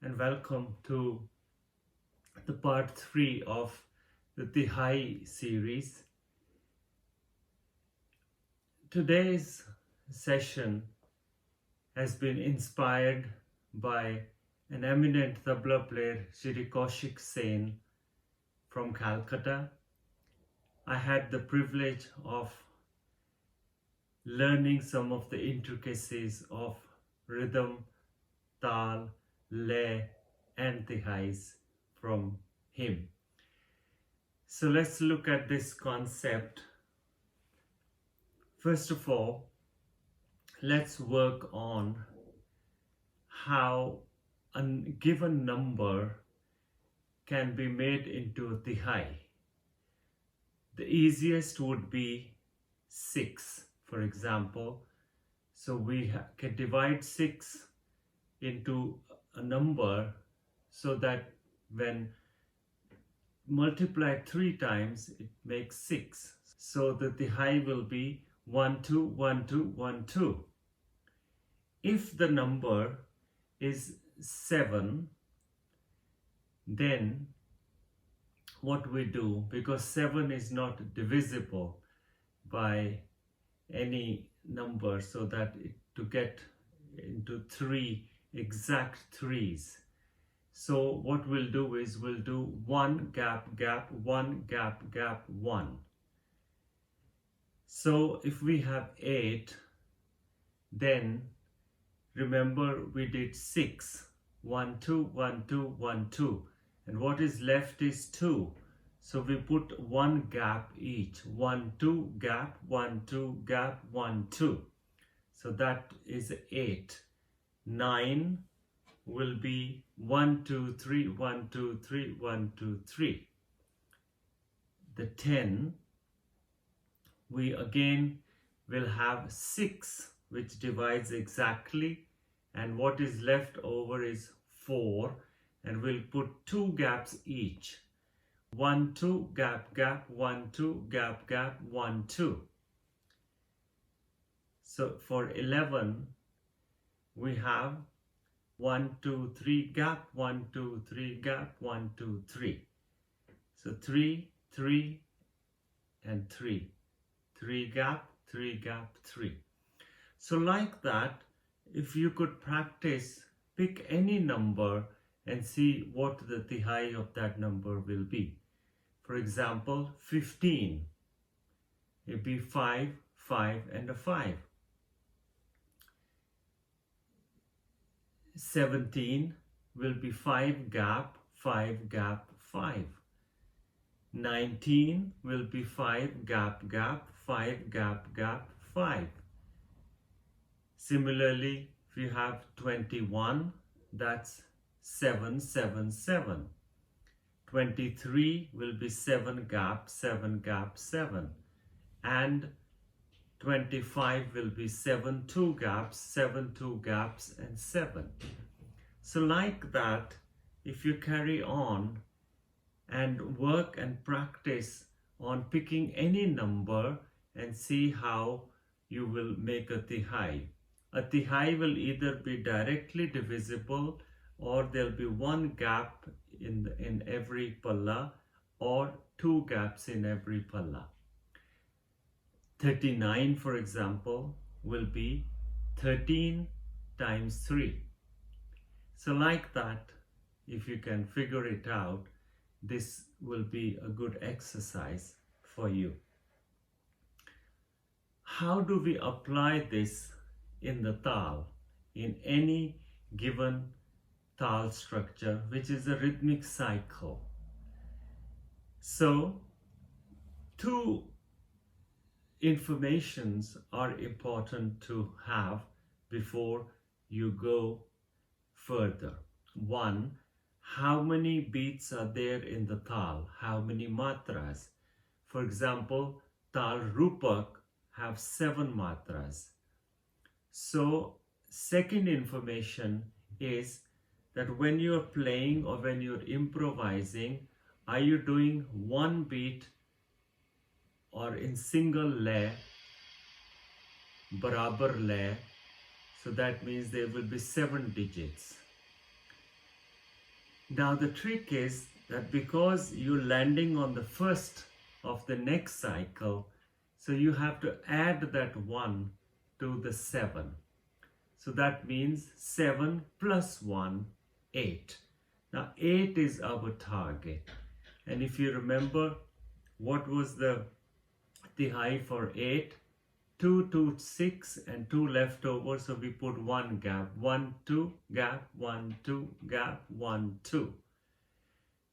and welcome to the part 3 of the Tihayi series. Today's session has been inspired by an eminent Tabla player, Shri Kousic Sen from Calcutta. I had the privilege of learning some of the intricacies of rhythm, Taal, Lay and Tihayis from him. So let's look at this concept. First of all, let's work on how a given number can be made into a Tihayi. The easiest would be 6, for example. So we can divide 6 into a number so that when multiplied 3 times it makes 6. So the Tihayi will be 1 2 1 2 1 2. If the number is 7, then what we do, because 7 is not divisible by any number, so that to get into 3 exact 3s. So what we'll do is we'll do 1 gap gap 1 gap gap 1. So if we have 8, then remember we did 6 1 2 1 2 1 2, and what is left is 2. So we put 1 gap each, 1 2 gap 1 2 gap 1 2. So that is 8. 9 will be 1 2 3 1 2 3 1 2 3. The 10, we again will have 6, which divides exactly, and what is left over is 4, and we'll put 2 gaps each. 1 2 gap gap 1 2 gap gap 1 2. So for 11 we have 1 2 3 gap 1 2 3 gap 1 2 3. So 3 3 and 3. 3 gap 3 gap 3. So like that, if you could practice, pick any number and see what the Tihayi of that number will be. For example, 15. It'd be 5 5 and a 5. 17 will be 5 gap 5 gap 5. 19 will be 5 gap gap 5 gap gap 5. Similarly, if you have 21, that's 7 7 7. 23 will be 7 gap 7 gap 7, and 25 will be 7 2 gaps 7 2 gaps and 7. So like that, if you carry on and work and practice on picking any number and see how you will make a Tihayi. A Tihayi will either be directly divisible, or there'll be 1 gap in every palla, or 2 gaps in every palla. 39, for example, will be 13 times 3. So like that, if you can figure it out, this will be a good exercise for you. How do we apply this in the Taal, in any given Taal structure, which is a rhythmic cycle? So 2 informations are important to have before you go further. 1, how many beats are there in the Taal? How many matras? For example, Taal Roopak have 7 matras. So second information is that when you're playing or when you're improvising, are you doing 1 beat or in single lay, barabar lay? So that means there will be 7 digits. Now the trick is that because you're landing on the first of the next cycle, so you have to add that 1 to the 7. So that means 7 plus 1, 8. Now 8 is our target. And if you remember, what was the Tihayi for 8? 2, 2, 6 and 2 left over. So we put 1 gap. 1, 2, gap, 1, 2, gap, 1, 2.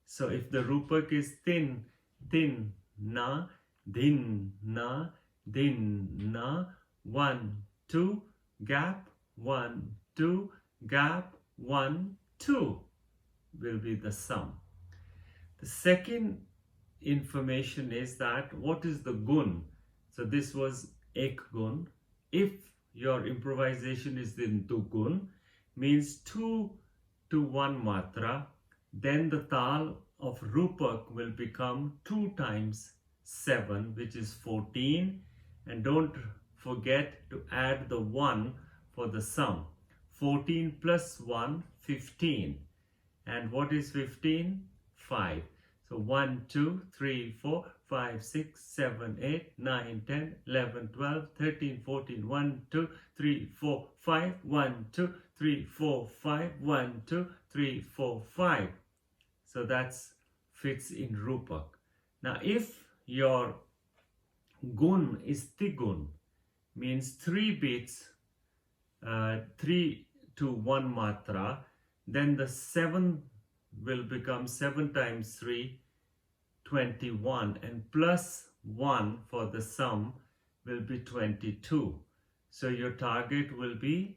So if the Roopak is thin, thin, na, din, na, din, na, 1, 2, gap, 1, 2, gap, 1, 2 will be the sum. The second information is that what is the gun? So this was ek gun. If your improvisation is in dugun, means 2 to 1 matra, then the Taal of Roopak will become 2 times 7, which is 14. And don't forget to add the 1 for the sum. 14 plus 1, 15. And what is 15? 5. So 1, 2, 3, 4, 5, 6, 7, 8, 9, 10, 11, 12, 13, 14, 1, 2, 3, 4, 5, 1, 2, 3, 4, 5, 1, 2, 3, 4, 5. So that fits in Roopak. Now if your gun is tigun, means 3 beats, 3 to 1 matra, then the 7 will become 7 times 3, 21, and plus 1 for the sum will be 22. So your target will be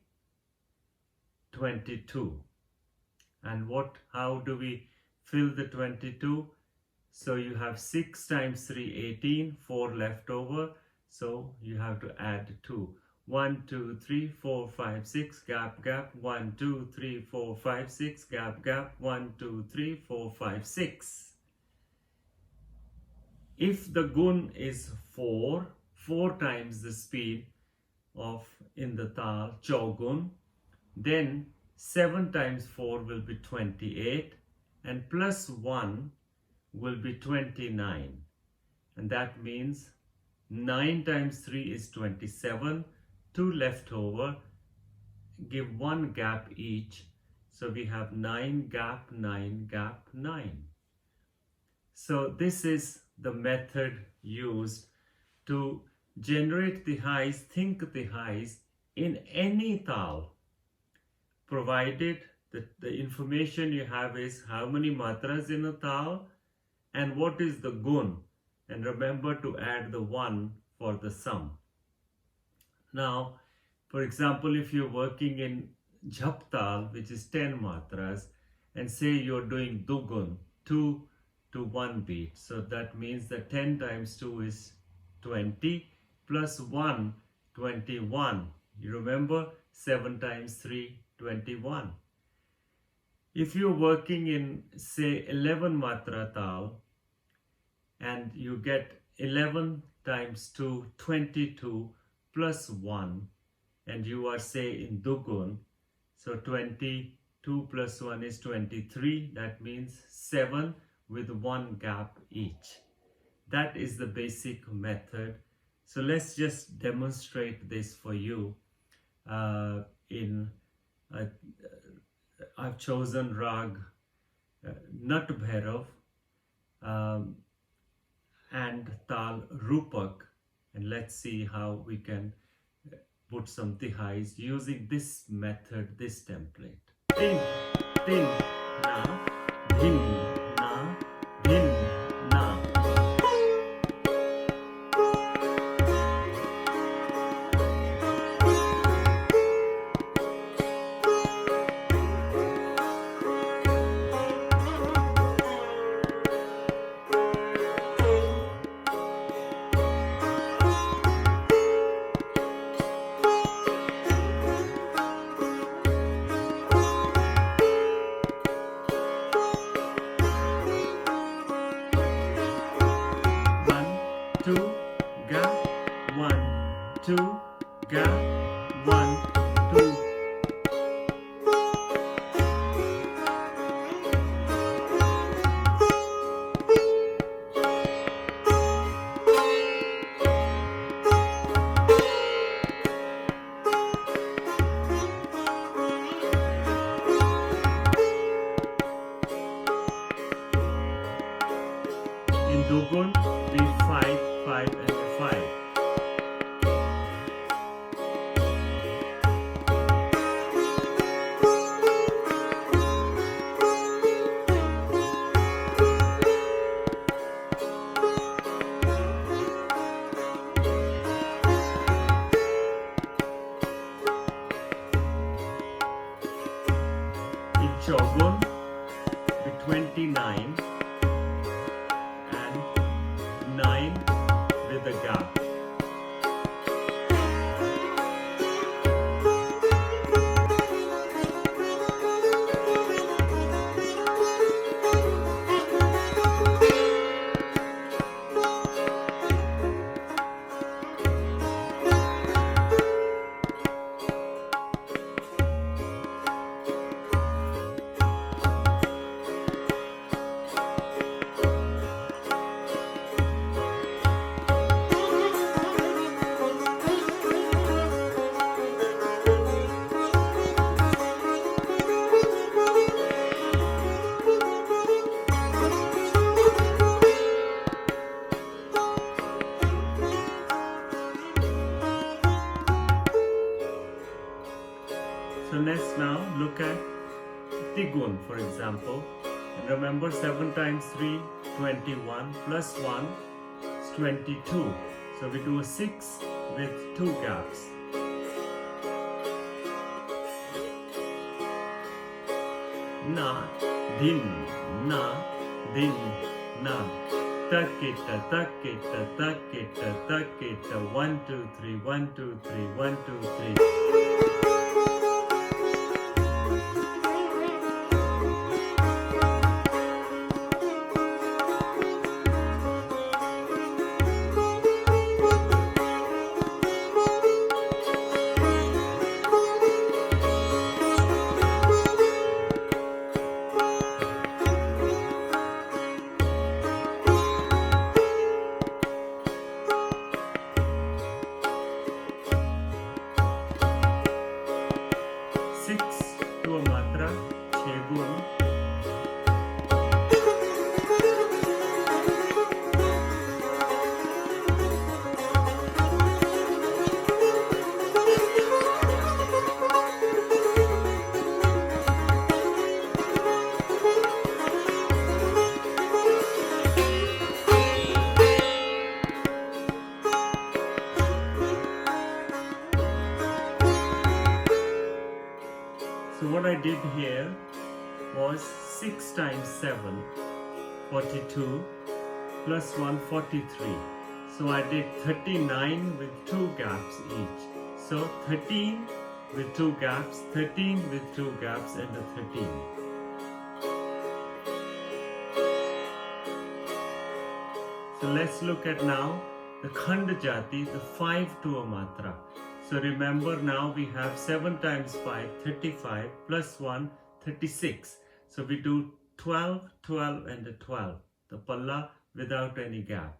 22. And how do we fill the 22? So you have 6 times 3, 18, 4 left over. So you have to add 2. 1, 2, 3, 4, 5, 6, gap, gap, 1, 2, 3, 4, 5, 6, gap, gap, 1, 2, 3, 4, 5, 6. If the gun is 4 times the speed of in the Taal, chogun, then 7 times 4 will be 28 and plus 1 will be 29. And that means 9 times 3 is 27. 2 left over, give 1 gap each. So we have 9 gap, 9 gap, 9. So this is the method used to generate Tihayis, think Tihayis in any Taal, provided that the information you have is how many matras in a Taal and what is the gun. And remember to add the 1 for the sum. Now, for example, if you're working in Jhap Taal, which is 10 matras, and say you're doing dugun, 2 to 1 beat. So that means that 10 times 2 is 20, plus 1, 21. You remember 7 times 3, 21. If you're working in, say, 11 matra Taal, and you get 11 times 2, 22, plus 1, and you are, say, in dugun, so 22 plus 1 is 23. That means 7 with 1 gap each. That is the basic method. So let's just demonstrate this for you. I've chosen Rāga, not Bhairav, and Taal Roopak. And let's see how we can put some Tihayis using this method, this template. Din, din, na, din, na, din, na. Dugun, the 5, 5 and the 5. Chogun, the 29 and 9 with a gap. So let's now look at Tigun, for example. And remember 7 times 3, 21 plus 1 is 22. So we do a 6 with 2 gaps. Na, din, na, din, na. Takita, takita, takita, takita. 1, 2, 3, 1, 2, 3, 1, 2, 3. So what I did here was 6 times 7, 42, plus 1, 43. So I did 39 with 2 gaps each. So 13 with 2 gaps, 13 with 2 gaps and a 13. So let's look at now the Khand Jati, the 5 to a matra. So remember now we have 7 times 5, 35, plus 1, 36. So we do 12, 12 and a 12. The palla without any gap.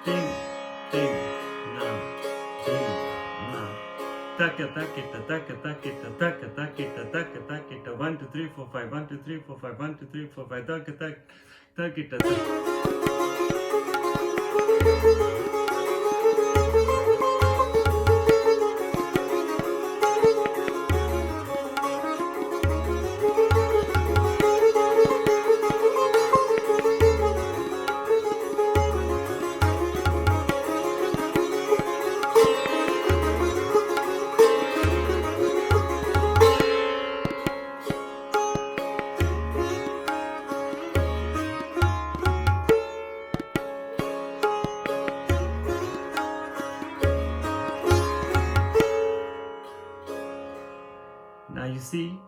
Ting, ting, na, ting, na. Taka, takita, taka, takita, taka, takita, taka, takita. 1, 2, 3, 4, 5, 1, 2, 3, 4, 5, 1, 2, 3, 4, 5, taka, taka, takita, taka. Now you see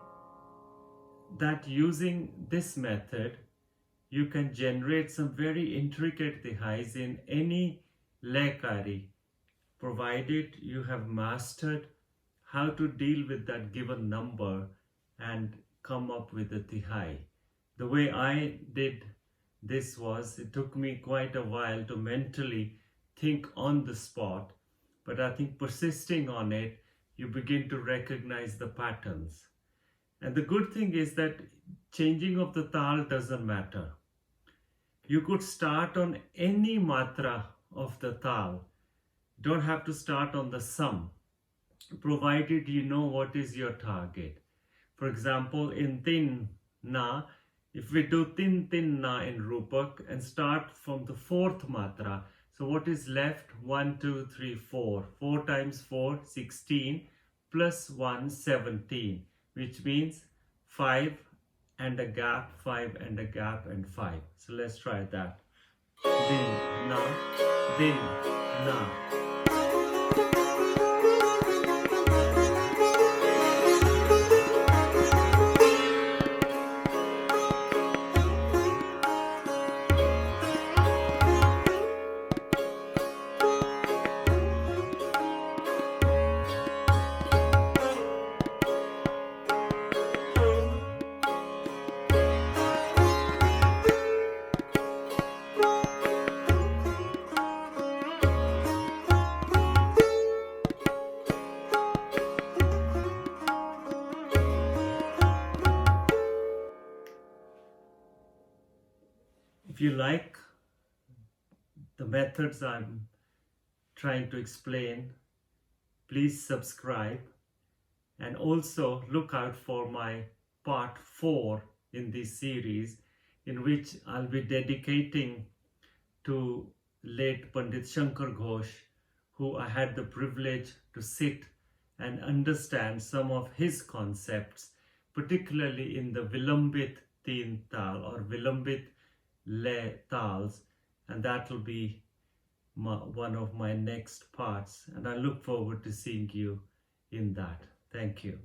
that using this method, you can generate some very intricate tihais in any Layakari, provided you have mastered how to deal with that given number and come up with a tihai. The way I did this was, it took me quite a while to mentally think on the spot, but I think persisting on it, you begin to recognize the patterns. And the good thing is that changing of the Taal doesn't matter. You could start on any matra of the Taal. Don't have to start on the sum, provided you know what is your target. For example, in Tin Na, if we do Tin Tin Na in Roopak and start from the fourth matra, so what is left? 1, 2, 3, 4. 4 times 4, 16, plus 1, 17, which means 5 and a gap, 5 and a gap, and 5. So let's try that. Din na, din na. If you like the methods I'm trying to explain, please subscribe, and also look out for my part 4 in this series, in which I'll be dedicating to late Pandit Shankar Ghosh, who I had the privilege to sit and understand some of his concepts, particularly in the Vilambit Teen Taal or Vilambit Le Taals, and that will be one of my next parts, and I look forward to seeing you in that. Thank you.